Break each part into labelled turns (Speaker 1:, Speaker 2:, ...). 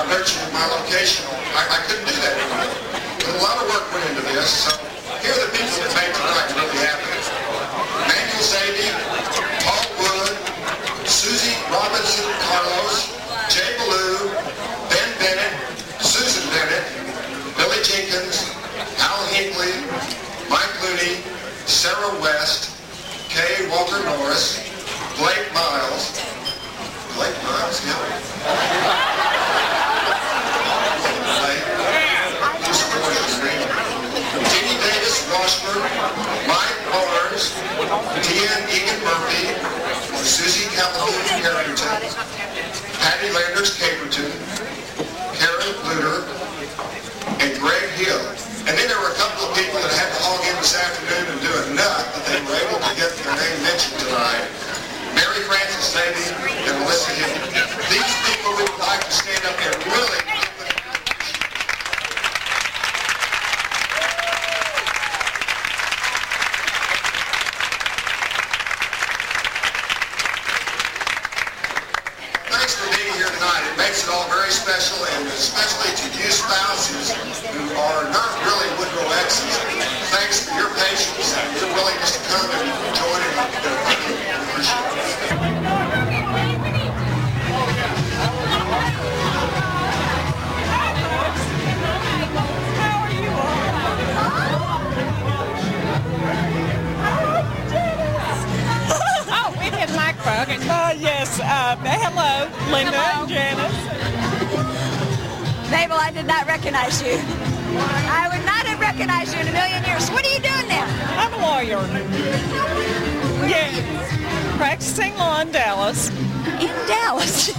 Speaker 1: virtue of my location, I couldn't do that anymore. But a lot of work went into this, so here are the people that made tonight really happen. Manuel Zadie, Paul Wood, Susie Robinson Carlos, Jay Ballou, Ben Bennett, Susan Bennett, Billy Jenkins, Al Hinckley, Mike Looney, Sarah West, Kay Walter Norris, Blake Miles, yeah. Jeannie Davis Washburn, Mike Barnes, Tian Egan Murphy, Susie Calhoun Carrington, Patty Landers Caperton, Karen Luter, and Greg Hill. And then there were a couple of people that had to log in this afternoon and do a nut that they were able to get their name mentioned tonight. Mary Frances Davey and Melissa Hill. These people we would like to stand up and really give them thanks for being here tonight. It makes it all very special, and especially to you spouses who are not really Woodrow exes. Thanks for your patience and your willingness to come and join in the
Speaker 2: Yes, hello, Linda and Janice.
Speaker 3: Mabel, I did not recognize you. I would not have recognized you in a million years. What are you doing there?
Speaker 2: I'm a lawyer. Yeah, practicing law in Dallas.
Speaker 3: In Dallas?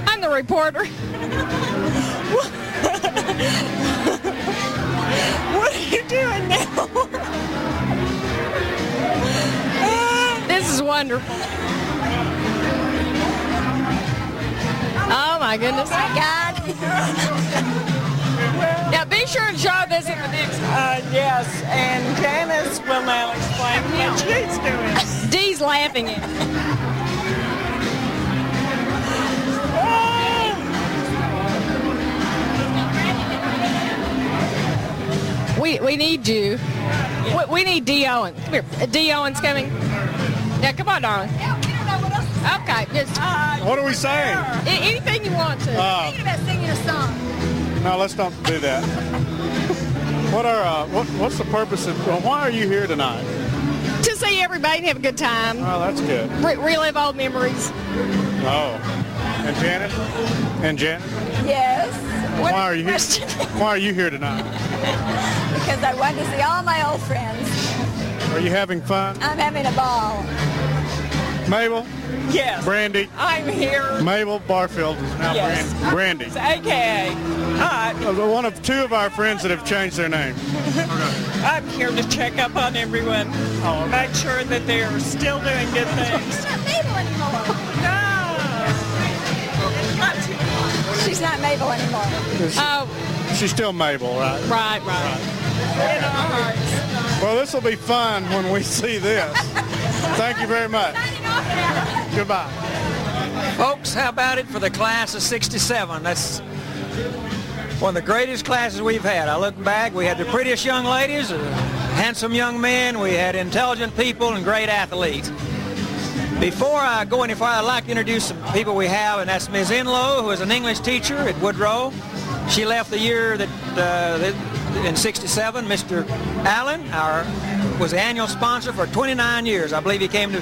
Speaker 2: I'm the reporter. What are you doing now? This is wonderful. Oh my goodness.
Speaker 3: Oh my God.
Speaker 2: Now be sure to show this in the next. Yes, and Janice will now explain what she's doing. Dee's laughing at me. We need you. We need Dee Owen. Come here. Dee Owen's coming. Yeah, come on, darling. Okay, just...
Speaker 4: what are we saying?
Speaker 2: Anything you want to.
Speaker 3: Thinking about singing a song.
Speaker 4: No, let's not do that. What's the purpose of... Well, why are you here tonight?
Speaker 2: To see everybody and have a good time.
Speaker 4: Oh, that's good.
Speaker 2: Relive old memories.
Speaker 4: Oh. And Janet?
Speaker 3: Yes.
Speaker 4: Why are you here? Why are you here tonight?
Speaker 3: Because I wanted to see all my old friends.
Speaker 4: Are you having fun?
Speaker 3: I'm having a ball.
Speaker 4: Mabel?
Speaker 2: Yes.
Speaker 4: Brandy?
Speaker 2: I'm here.
Speaker 4: Mabel Barfield is now
Speaker 2: yes.
Speaker 4: Brandy.
Speaker 2: AKA.
Speaker 4: One of two of our friends that have changed their name.
Speaker 2: I'm here to check up on everyone.
Speaker 4: Oh, okay.
Speaker 2: Make sure that they're still doing good things.
Speaker 3: She's not Mabel anymore.
Speaker 2: No.
Speaker 3: She's not Mabel anymore.
Speaker 4: She's still Mabel, right?
Speaker 2: Right. In our hearts.
Speaker 4: Well, this will be fun when we see this. Thank you very much. Goodbye.
Speaker 5: Folks, how about it for the class of 67? That's one of the greatest classes we've had. I look back, we had the prettiest young ladies, handsome young men, we had intelligent people and great athletes. Before I go any farther, I'd like to introduce some people we have, and that's Ms. Enlow, who is an English teacher at Woodrow. She left the year that in 67. Mr. Allen was the annual sponsor for 29 years. I believe he came to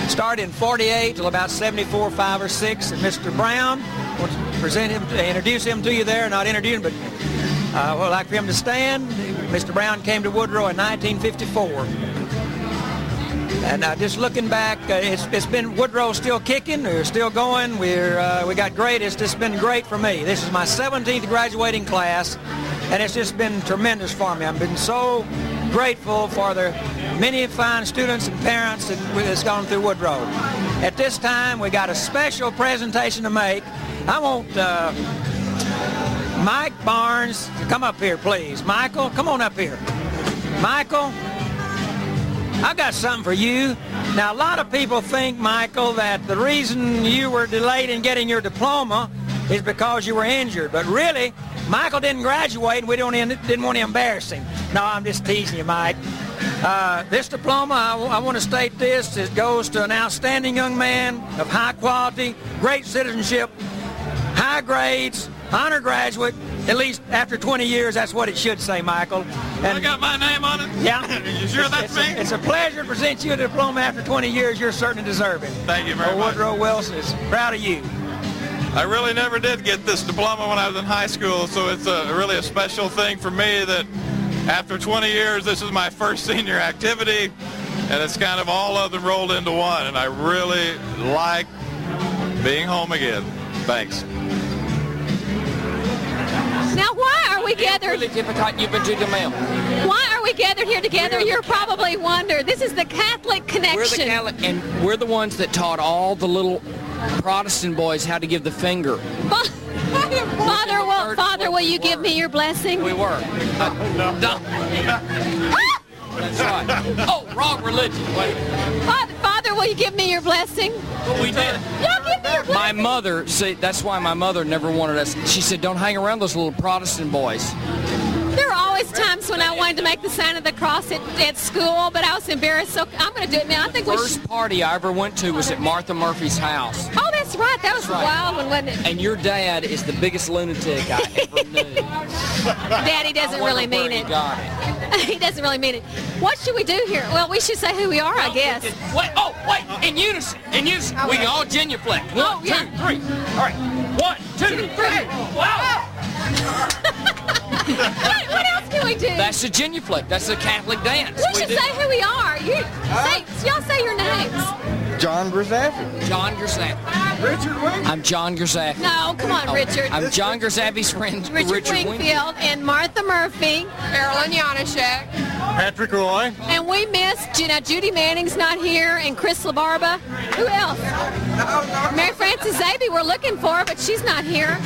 Speaker 5: start in 48 till about 74, 5 or 6. And Mr. Brown, I want to present him, introduce him to you there, not introduce him, but I would like for him to stand. Mr. Brown came to Woodrow in 1954. And just looking back, it's been Woodrow still kicking, we're still going, we got great. It's just been great for me. This is my 17th graduating class, and it's just been tremendous for me. I've been so grateful for the many fine students and parents that's gone through Woodrow. At this time, we got a special presentation to make. I want Mike Barnes to come up here, please. Michael, come on up here. Michael, I've got something for you. Now, a lot of people think, Michael, that the reason you were delayed in getting your diploma is because you were injured. But really, Michael didn't graduate, and we didn't want to embarrass him. No, I'm just teasing you, Mike. This diploma, I want to state this, it goes to an outstanding young man of high quality, great citizenship, high grades, honor graduate, at least after 20 years, that's what it should say, Michael. And
Speaker 6: I got my name on it?
Speaker 5: Yeah.
Speaker 6: You sure that's me?
Speaker 5: It's a pleasure to present you a diploma after 20 years. You're certainly deserving.
Speaker 6: Thank you very much.
Speaker 5: Woodrow Wilson is proud of you.
Speaker 6: I really never did get this diploma when I was in high school, so it's really a special thing for me that after 20 years, this is my first senior activity, and it's kind of all of them rolled into one, and I really like being home again. Thanks.
Speaker 2: Now, why are we gathered?
Speaker 7: Really difficult. You've been to the mail.
Speaker 2: Why are we gathered here together? You're probably wondering. This is the Catholic Connection.
Speaker 7: We're the Catholic, and we're the ones that taught all the little Protestant boys how to give the finger.
Speaker 2: Father, will you give me your blessing?
Speaker 7: We were. That's right. Oh, wrong religion. Wait.
Speaker 2: Father, will you give me your blessing?
Speaker 7: We did.
Speaker 2: Y'all give me your blessing.
Speaker 7: My mother, see, that's why my mother never wanted us. She said, don't hang around those little Protestant boys.
Speaker 2: There were always times when I wanted to make the sign of the cross at school, but I was embarrassed, so I'm going to do it now. I think
Speaker 7: First party I ever went to was at Martha Murphy's house.
Speaker 2: Oh, that's right. That was a wild one, wasn't it?
Speaker 7: And your dad is the biggest lunatic I ever knew.
Speaker 2: Daddy doesn't really mean it.
Speaker 7: He got it.
Speaker 2: He doesn't really mean it. What should we do here? Well, we should say who we are, I guess.
Speaker 7: Wait, in unison. In unison. We can all genuflect. One, two, three. All right. 1, 2, 3. Wow.
Speaker 2: What else can we do?
Speaker 7: That's the genuflect. That's the Catholic dance.
Speaker 2: We should say who we are. Y'all say your names.
Speaker 8: John Grzafi.
Speaker 7: John Grzafi.
Speaker 8: Richard Wingfield.
Speaker 7: I'm John Grzafi.
Speaker 2: No, come on, Richard.
Speaker 7: I'm John Grzafi's friend,
Speaker 2: Richard Wingfield and Martha Murphy.
Speaker 9: Carolyn Janaszek.
Speaker 8: Patrick Roy.
Speaker 2: And we missed, Judy Manning's not here, and Chris LaBarba. Who else? Mary Frances Zaby we're looking for, but she's not here.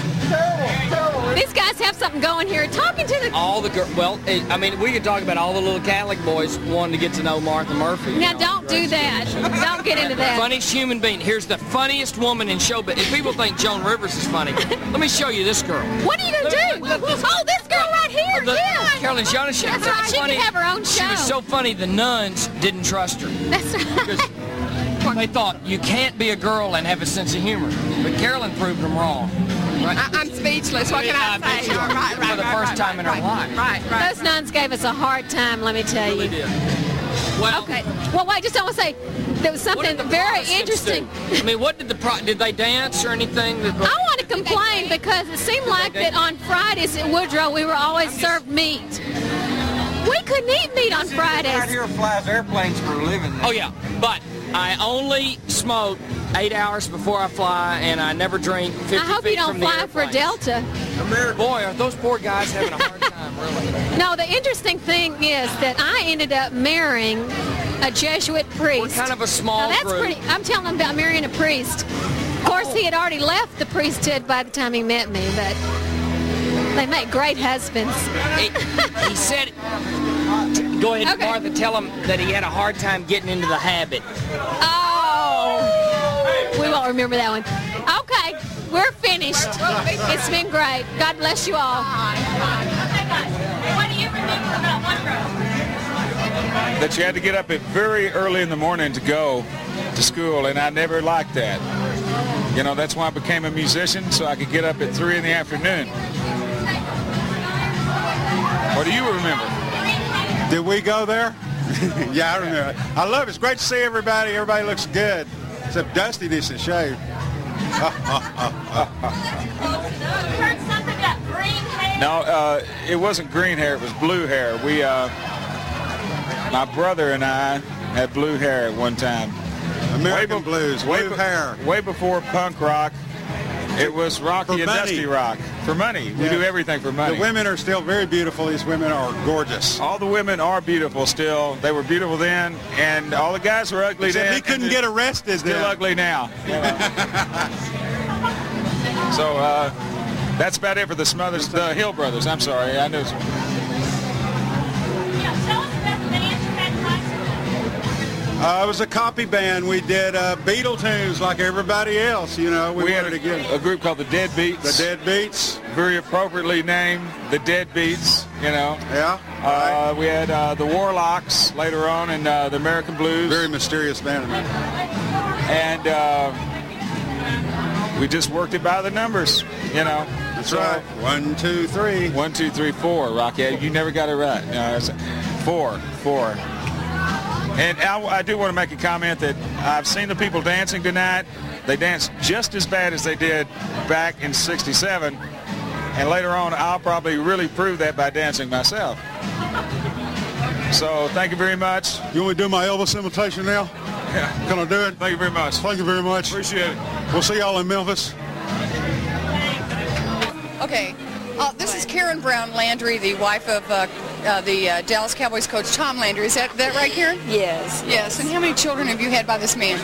Speaker 2: These guys have something going here. Talking to the...
Speaker 7: All the girls, well, I mean, we could talk about all the little Catholic boys wanting to get to know Martha Murphy.
Speaker 2: Now, don't do that. Don't get into that.
Speaker 7: Funniest human being. Here's the funniest woman in showbiz. If people think Joan Rivers is funny, let me show you this girl.
Speaker 2: What are you going to do? Oh, this girl right here, yeah.
Speaker 7: Carolyn Janaszek.
Speaker 2: That's right. She can have her own show.
Speaker 7: She was so funny, the nuns didn't trust her.
Speaker 2: That's right.
Speaker 7: They thought, you can't be a girl and have a sense of humor. But Carolyn proved them wrong. Right?
Speaker 9: I'm speechless. What can I say?
Speaker 7: Right, for the first time in her life.
Speaker 9: Right.
Speaker 2: Those nuns gave us a hard time, let me tell you.
Speaker 7: Really did. Well,
Speaker 2: okay. Well, wait, just don't want to say there was something very interesting.
Speaker 7: I mean, what did did they dance or anything?
Speaker 2: I want to complain because it seemed like that on Fridays at Woodrow we were always served meat. We couldn't eat meat on Fridays.
Speaker 8: Right here flies airplanes for a living.
Speaker 7: Oh yeah, but I only smoke 8 hours before I fly, and I never drink 50
Speaker 2: I hope you don't fly for Delta.
Speaker 7: Boy, are those poor guys having a hard time, really.
Speaker 2: No, the interesting thing is that I ended up marrying a Jesuit priest.
Speaker 7: We're kind of a small
Speaker 2: that's
Speaker 7: group.
Speaker 2: pretty. I'm telling them about marrying a priest. Of course, he had already left the priesthood by the time he met me, but they make great husbands.
Speaker 7: He said, go ahead,
Speaker 2: Okay.
Speaker 7: Martha, tell him that he had a hard time getting into the habit.
Speaker 2: Oh, we won't remember that one. Okay, we're finished. It's been great. God bless you all. What do you remember about Woodrow?
Speaker 10: That you had to get up at very early in the morning to go to school, and I never liked that. You know, that's why I became a musician, so I could get up at 3 in the afternoon. What do you remember?
Speaker 4: Did we go there? Yeah, I remember. I love it. It's great to see everybody. Everybody looks good, except Dusty needs to shave.
Speaker 10: No, it wasn't green hair. It was blue hair. My brother and I had blue hair at one time.
Speaker 4: American blues, blue hair.
Speaker 10: Way before punk rock, it was Rocky and Dusty rock. For money. We do everything for money.
Speaker 4: The women are still very beautiful. These women are gorgeous.
Speaker 10: All the women are beautiful still. They were beautiful then, and all the guys were ugly
Speaker 4: Except
Speaker 10: then.
Speaker 4: he couldn't get arrested
Speaker 10: Still
Speaker 4: then.
Speaker 10: ugly now. So that's about it for the Smothers, the Hill Brothers. I'm sorry. I know.
Speaker 4: It was a copy band. We did Beatle tunes like everybody else, you know.
Speaker 10: We had a group called the Deadbeats.
Speaker 4: The Deadbeats.
Speaker 10: Very appropriately named the Deadbeats, you know.
Speaker 4: Yeah.
Speaker 10: We had the Warlocks later on and the American Blues.
Speaker 4: Very mysterious band.
Speaker 10: And we just worked it by the numbers, you know.
Speaker 4: That's right. 1, 2, 3.
Speaker 10: 1, 2, 3, 4, Rocky. You never got it right. No, it's 4. And I do want to make a comment that I've seen the people dancing tonight. They danced just as bad as they did back in '67. And later on, I'll probably really prove that by dancing myself. So thank you very much.
Speaker 4: You want me to do my Elvis imitation now?
Speaker 10: Yeah.
Speaker 4: Can I do it?
Speaker 10: Thank you very much.
Speaker 4: Thank you very much.
Speaker 10: Appreciate it.
Speaker 4: We'll see y'all in Memphis.
Speaker 11: Okay. This is Karen Brown Landry, the wife of the Dallas Cowboys coach Tom Landry. Is that right, Karen?
Speaker 12: Yes.
Speaker 11: Yes. And how many children have you had by this man?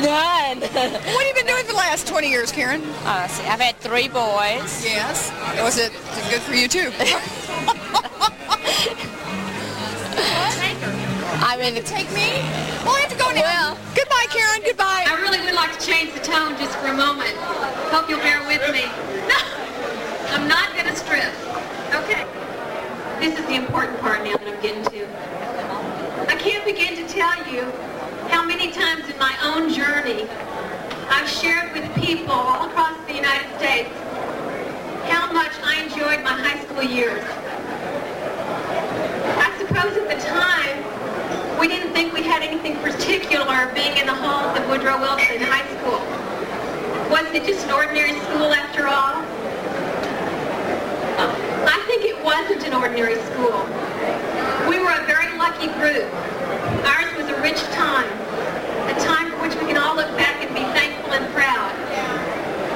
Speaker 12: None.
Speaker 11: What have you been doing for the last 20 years, Karen?
Speaker 12: I've had 3 boys.
Speaker 11: Yes. Was it good for you, too?
Speaker 12: I mean,
Speaker 11: take me? Well, I have to go now. Well, goodbye, Karen. Goodbye.
Speaker 2: I really would like to change the tone just for a moment. Hope you'll bear with me. No, I'm not going to strip. Okay. This is the important part now that I'm getting to. I can't begin to tell you how many times in my own journey I've shared with people all across the United States how much I enjoyed my high school years. I suppose at the time, we didn't think we had anything particular being in the halls of Woodrow Wilson High School. Wasn't it just an ordinary school after all? I think it wasn't an ordinary school. We were a very lucky group. Ours was a rich time, a time for which we can all look back and be thankful and proud.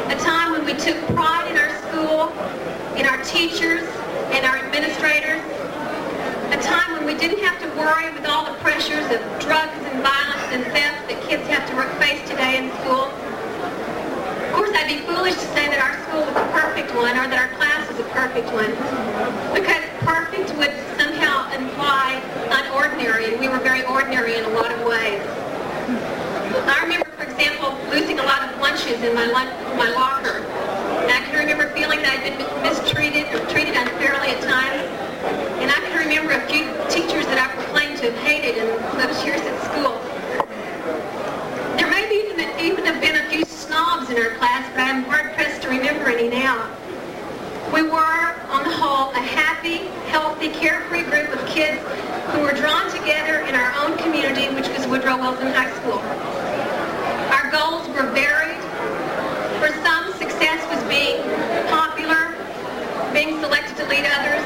Speaker 2: A time when we took pride in our school, in our teachers, and our administrators. A time when we didn't have to worry with all the pressures of drugs and violence and theft that kids have to face today in school. Of course, I'd be foolish to say that our school was a perfect one or that our class was a perfect one, because perfect would somehow imply unordinary, and we were very ordinary in a lot of ways. I remember, for example, losing a lot of lunches in my locker. And I can remember feeling that I'd been mistreated or treated unfairly at times. And I can remember a few teachers that I proclaimed to have hated in those years at school. There may even have been a few snobs in our class, but I'm hard-pressed to remember any now. We were, on the whole, a happy, healthy, carefree group of kids who were drawn together in our own community, which was Woodrow Wilson High School. Our goals were varied. For some, success was being popular, being selected to lead others,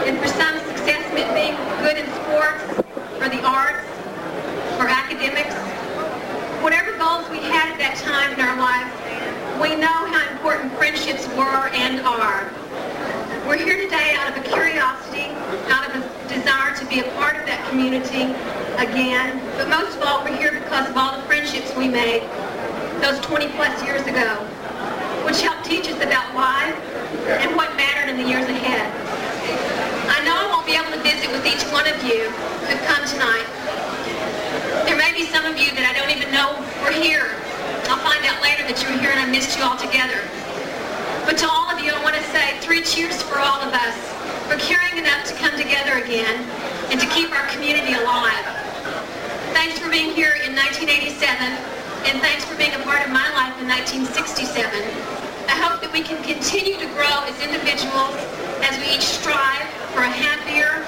Speaker 2: and for some, success meant being good in sports, or the arts, or academics. Whatever goals we had at that time in our lives, we know how important friendships were and are. We're here today out of a curiosity, out of a desire to be a part of that community again, but most of all, we're here because of all the friendships we made those 20 plus years ago, which helped teach us about life and what mattered in the years ahead. I know I won't be able to visit with each one of you who've come tonight. There may be some of you that I don't even know were here. I'll find out later that you were here and I missed you all together. But to all of you, I want to say 3 cheers for all of us for caring enough to come together again and to keep our community alive. Thanks for being here in 1987, and thanks for being a part of my life in 1967. I hope that we can continue to grow as individuals as we each strive for a happier,